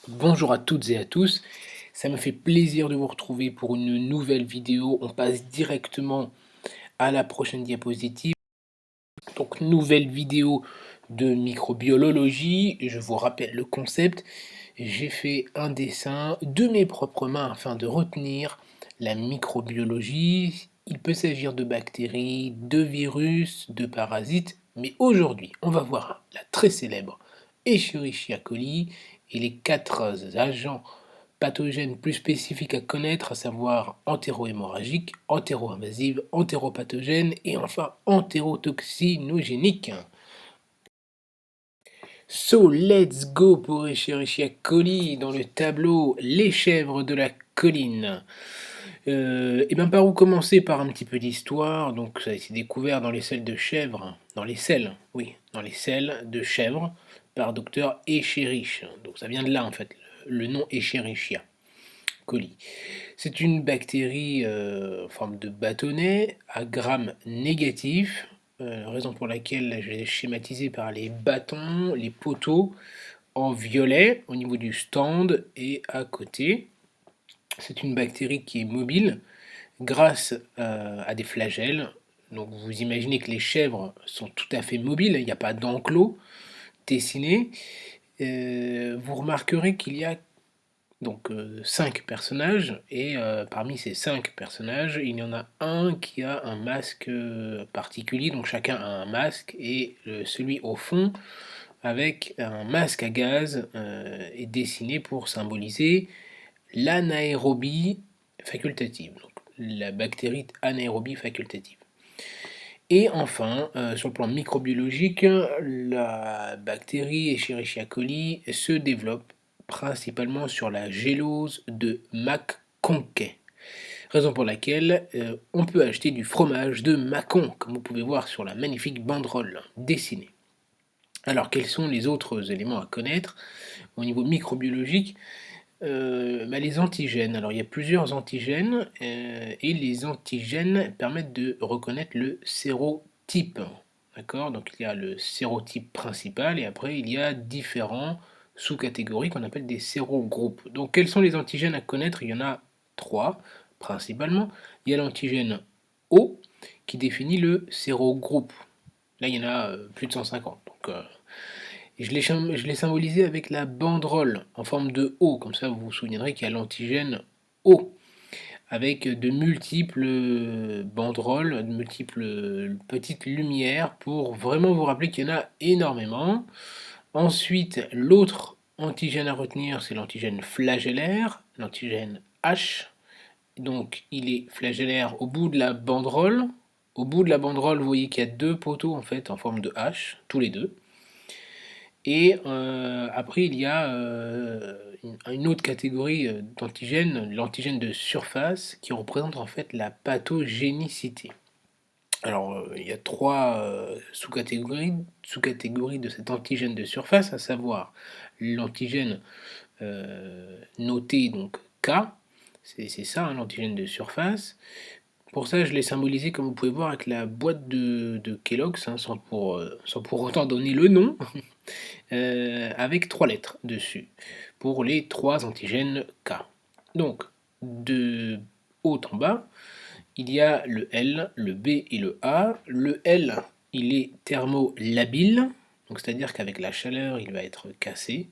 Bonjour à toutes et à tous, ça me fait plaisir de vous retrouver pour une nouvelle vidéo. On passe directement à la prochaine diapositive. Donc nouvelle vidéo de microbiologie. Je vous rappelle le concept. J'ai fait un dessin de mes propres mains afin de retenir la microbiologie. Il peut s'agir de bactéries, de virus, de parasites, mais aujourd'hui on va voir la très célèbre Escherichia coli et les quatre agents pathogènes plus spécifiques à connaître, à savoir entéro-hémorragique, entéro-invasive, entéropathogène et enfin entérotoxinogénique. So let's go pour Escherichia coli dans le tableau Les chèvres de la colline. Et bien par où commencer? Par un petit peu d'histoire. Donc ça a été découvert dans les selles de chèvre, dans les selles, oui, dans les selles de chèvre par docteur Escherichia. Donc ça vient de là en fait, le nom Escherichia coli. C'est une bactérie en forme de bâtonnet à gram négatif, raison pour laquelle je l'ai schématisé par les bâtons, les poteaux en violet au niveau du stand et à côté. C'est une bactérie qui est mobile grâce à des flagelles. Donc vous imaginez que les chèvres sont tout à fait mobiles, il n'y a pas d'enclos dessiné. Vous remarquerez qu'il y a donc 5 personnages, et parmi ces 5 personnages, il y en a un qui a un masque particulier, donc chacun a un masque, et celui au fond, avec un masque à gaz, est dessiné pour symboliser l'anaérobie facultative, donc la bactérie anaérobie facultative. Et enfin, sur le plan microbiologique, la bactérie Escherichia coli se développe principalement sur la gélose de McConkey. Raison pour laquelle on peut acheter du fromage de Mâcon, comme vous pouvez voir sur la magnifique banderole dessinée. Alors, quels sont les autres éléments à connaître au niveau microbiologique? Les antigènes. Alors, il y a plusieurs antigènes et les antigènes permettent de reconnaître le sérotype. D'accord? Donc, il y a le sérotype principal et après, il y a différents sous-catégories qu'on appelle des sérogroupes. Donc, quels sont les antigènes à connaître? Il y en a trois principalement. Il y a l'antigène O qui définit le sérogroupe. Là, il y en a plus de 150. Donc, je l'ai symbolisé avec la banderole en forme de O, comme ça vous vous souviendrez qu'il y a l'antigène O, avec de multiples banderoles, de multiples petites lumières, pour vraiment vous rappeler qu'il y en a énormément. Ensuite, l'autre antigène à retenir, c'est l'antigène flagellaire, l'antigène H. Donc il est flagellaire au bout de la banderole. Au bout de la banderole, vous voyez qu'il y a deux poteaux en fait en forme de H, tous les deux. Et après, il y a une autre catégorie d'antigènes, l'antigène de surface, qui représente en fait la pathogénicité. Alors, il y a trois sous-catégories de cet antigène de surface, à savoir l'antigène noté donc K, c'est ça, hein, l'antigène de surface. Pour ça, je l'ai symbolisé, comme vous pouvez voir, avec la boîte de Kellogg's, hein, sans pour autant donner le nom, avec trois lettres dessus, pour les trois antigènes K. Donc, de haut en bas, il y a le L, le B et le A. Le L, il est thermolabile, donc c'est-à-dire qu'avec la chaleur, il va être cassé.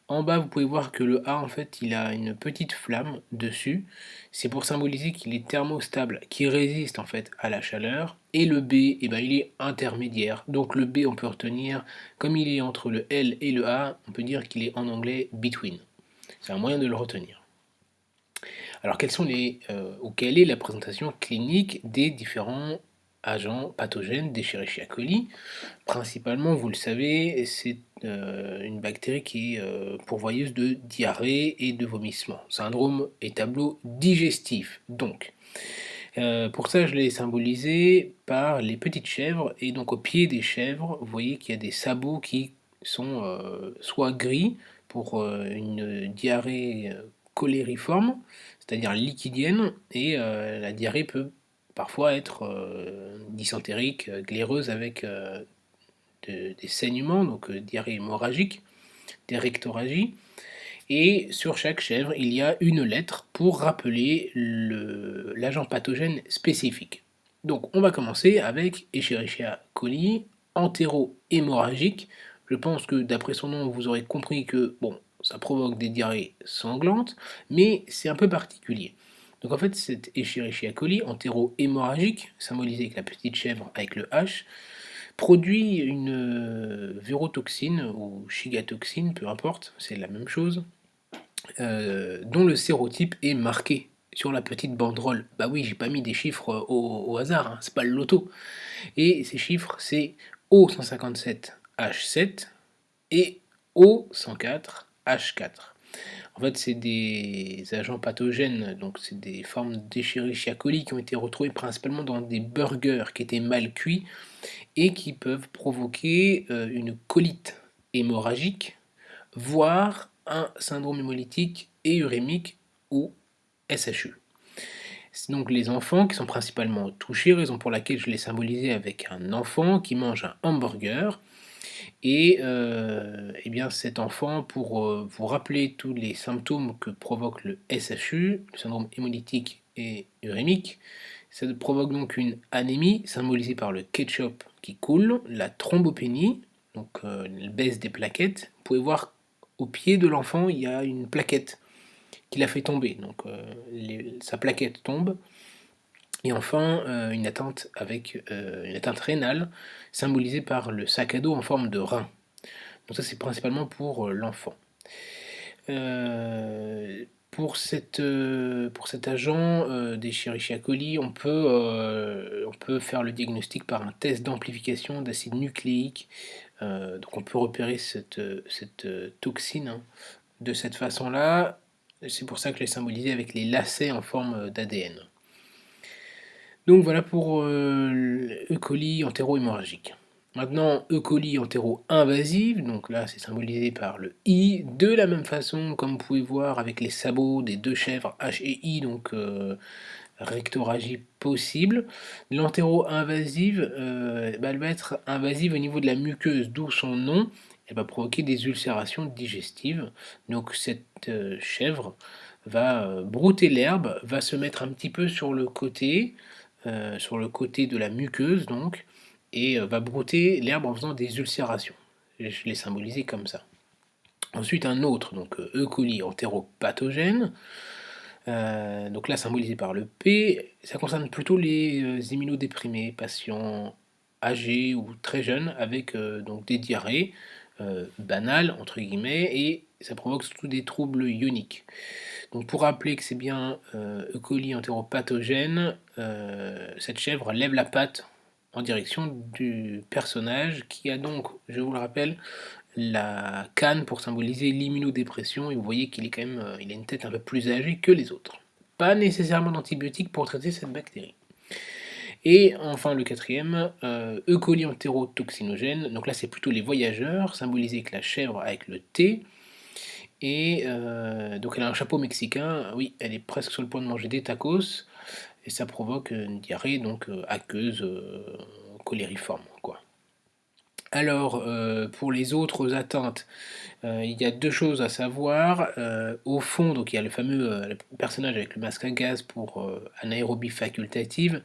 En bas, vous pouvez voir que le A, en fait, il a une petite flamme dessus. C'est pour symboliser qu'il est thermostable, qui résiste en fait à la chaleur. Et le B, eh ben, il est intermédiaire. Donc le B, on peut retenir, comme il est entre le L et le A, on peut dire qu'il est en anglais between. C'est un moyen de le retenir. Alors quelle est la présentation clinique des différents agents pathogènes d'Escherichia coli? Principalement, vous le savez, c'est une bactérie qui est pourvoyeuse de diarrhée et de vomissement. Syndrome et tableau digestif. Donc, pour ça, je l'ai symbolisé par les petites chèvres. Et donc, au pied des chèvres, vous voyez qu'il y a des sabots qui sont soit gris pour une diarrhée colériforme, c'est-à-dire liquidienne, et la diarrhée peut parfois être dysentérique, glaireuse avec des saignements, donc diarrhée hémorragique, des rectorragies. Et sur chaque chèvre, il y a une lettre pour rappeler l'agent pathogène spécifique. Donc on va commencer avec Escherichia coli, entéro-hémorragique. Je pense que d'après son nom, vous aurez compris que bon, ça provoque des diarrhées sanglantes, mais c'est un peu particulier. Donc en fait, cette Escherichia coli, entéro-hémorragique, symbolisée avec la petite chèvre avec le H, produit une vérotoxine ou chigatoxine, peu importe, c'est la même chose, dont le sérotype est marqué sur la petite banderole. Bah oui, j'ai pas mis des chiffres au hasard, hein, c'est pas le loto. Et ces chiffres, c'est O157H7 et O104H4. En fait, c'est des agents pathogènes, donc c'est des formes d'Escherichia coli qui ont été retrouvées principalement dans des burgers qui étaient mal cuits et qui peuvent provoquer une colite hémorragique, voire un syndrome hémolytique et urémique ou SHU. C'est donc les enfants qui sont principalement touchés, raison pour laquelle je l'ai symbolisé avec un enfant qui mange un hamburger. Et eh bien cet enfant, pour vous rappeler tous les symptômes que provoque le SHU, le syndrome hémolytique et urémique, ça provoque donc une anémie symbolisée par le ketchup qui coule, la thrombopénie, donc une baisse des plaquettes. Vous pouvez voir au pied de l'enfant, il y a une plaquette qui l'a fait tomber, donc sa plaquette tombe. Et enfin, une atteinte une atteinte rénale symbolisée par le sac à dos en forme de rein. Donc ça, c'est principalement pour l'enfant. Pour cet agent d'Escherichia coli, on peut faire le diagnostic par un test d'amplification d'acide nucléique. Donc on peut repérer cette toxine, hein, de cette façon-là. C'est pour ça que je l'ai symbolisé avec les lacets en forme d'ADN. Donc voilà pour E. coli entéro-hémorragique. Maintenant, E. coli entéro-invasive, donc là c'est symbolisé par le I, de la même façon comme vous pouvez voir avec les sabots des deux chèvres H et I, donc rectorragie possible. L'entéro-invasive, elle va être invasive au niveau de la muqueuse, d'où son nom. Elle va provoquer des ulcérations digestives. Donc cette chèvre va brouter l'herbe, va se mettre un petit peu sur le côté de la muqueuse donc, et va brouter l'herbe en faisant des ulcérations. Je l'ai symbolisé comme ça. Ensuite un autre, donc E. coli entéropathogène, donc là symbolisé par le P, ça concerne plutôt les immunodéprimés, patients âgés ou très jeunes avec donc des diarrhées banales entre guillemets, et ça provoque surtout des troubles ioniques. Donc pour rappeler que c'est bien E. coli entéropathogène, cette chèvre lève la patte en direction du personnage qui a donc, je vous le rappelle, la canne pour symboliser l'immunodépression, et vous voyez qu'il est quand même, il a une tête un peu plus âgée que les autres. Pas nécessairement d'antibiotiques pour traiter cette bactérie. Et enfin le quatrième, E. coli entérotoxinogène, donc là c'est plutôt les voyageurs, symbolisé avec la chèvre avec le T. Et donc elle a un chapeau mexicain, oui, elle est presque sur le point de manger des tacos, et ça provoque une diarrhée donc aqueuse, colériforme, quoi. Alors, pour les autres atteintes, il y a deux choses à savoir. Au fond, donc il y a le fameux le personnage avec le masque à gaz pour anaérobie facultative,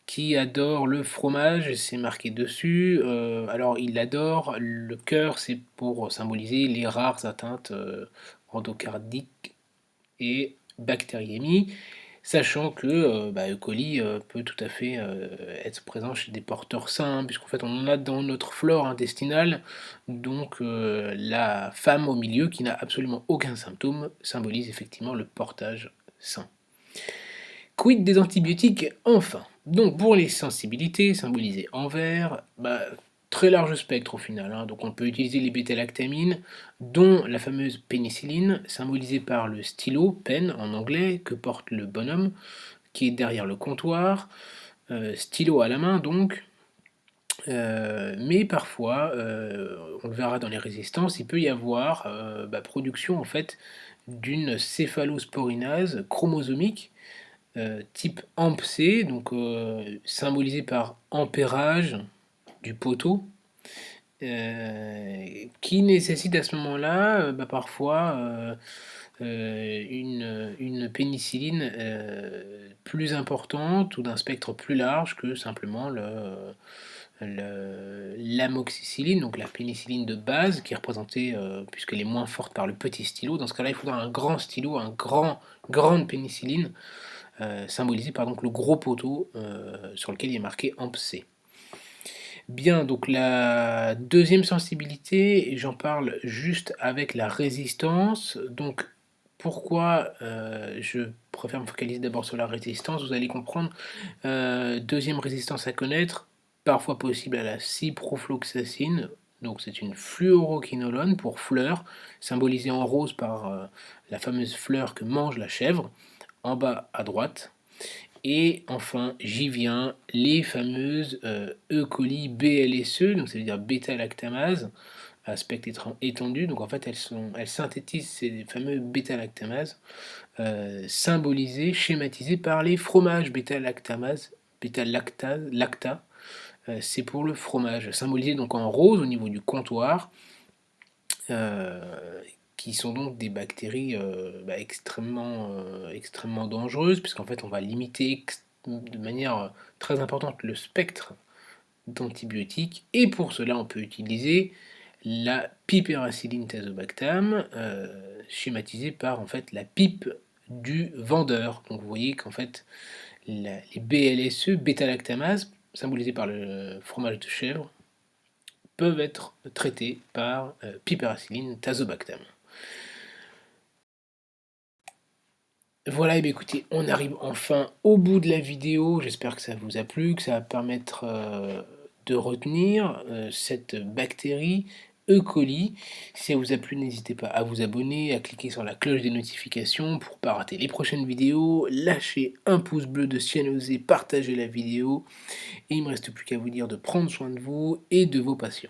qui adore le fromage, c'est marqué dessus. Alors il adore, le cœur c'est pour symboliser les rares atteintes endocardiques et bactériémie, sachant que E. coli peut tout à fait être présent chez des porteurs sains, hein, puisqu'en fait on en a dans notre flore intestinale, donc la femme au milieu qui n'a absolument aucun symptôme symbolise effectivement le portage sain. Quid des antibiotiques enfin? Donc pour les sensibilités, symbolisées en vert, très large spectre au final, hein. Donc on peut utiliser les bêta-lactamines, dont la fameuse pénicilline, symbolisée par le stylo, pen en anglais, que porte le bonhomme, qui est derrière le comptoir, stylo à la main donc. Mais parfois, on le verra dans les résistances, il peut y avoir production en fait d'une céphalosporinase chromosomique type AMP-C, donc symbolisé par ampérage du poteau, qui nécessite à ce moment-là, parfois, une pénicilline, plus importante ou d'un spectre plus large que simplement l'amoxicilline, donc la pénicilline de base qui est représentée, puisqu'elle est moins forte par le petit stylo. Dans ce cas-là, il faudra un grand stylo, grande pénicilline, symbolisée par donc le gros poteau, sur lequel il est marqué AMP-C. Bien, donc la deuxième sensibilité, j'en parle juste avec la résistance. Donc pourquoi, je préfère me focaliser d'abord sur la résistance? Vous allez comprendre. Deuxième résistance à connaître, parfois possible à la ciprofloxacine. Donc c'est une fluoroquinolone pour fleur, symbolisée en rose par, la fameuse fleur que mange la chèvre, en bas à droite. Et enfin, j'y viens, les fameuses E. coli BLSE, donc ça veut dire bêta-lactamase, à spectre étendu. Donc en fait, elles synthétisent ces fameux bêta-lactamases, symbolisés, schématisés par les fromages bêta-lactamase, bêta-lacta, c'est pour le fromage, symbolisé donc en rose au niveau du comptoir, qui sont donc des bactéries extrêmement dangereuses, puisqu'en fait on va limiter de manière très importante le spectre d'antibiotiques, et pour cela on peut utiliser la piperacilline tazobactam, schématisée par en fait la pipe du vendeur. Donc vous voyez qu'en fait les BLSE, bêta-lactamase, symbolisés par le fromage de chèvre, peuvent être traités par piperacilline tazobactam. Voilà, et bien écoutez, on arrive enfin au bout de la vidéo. J'espère que ça vous a plu, que ça va permettre de retenir cette bactérie E. coli. Si ça vous a plu, n'hésitez pas à vous abonner, à cliquer sur la cloche des notifications pour ne pas rater les prochaines vidéos. Lâchez un pouce bleu de si elle osé, partagez la vidéo. Et il ne me reste plus qu'à vous dire de prendre soin de vous et de vos patients.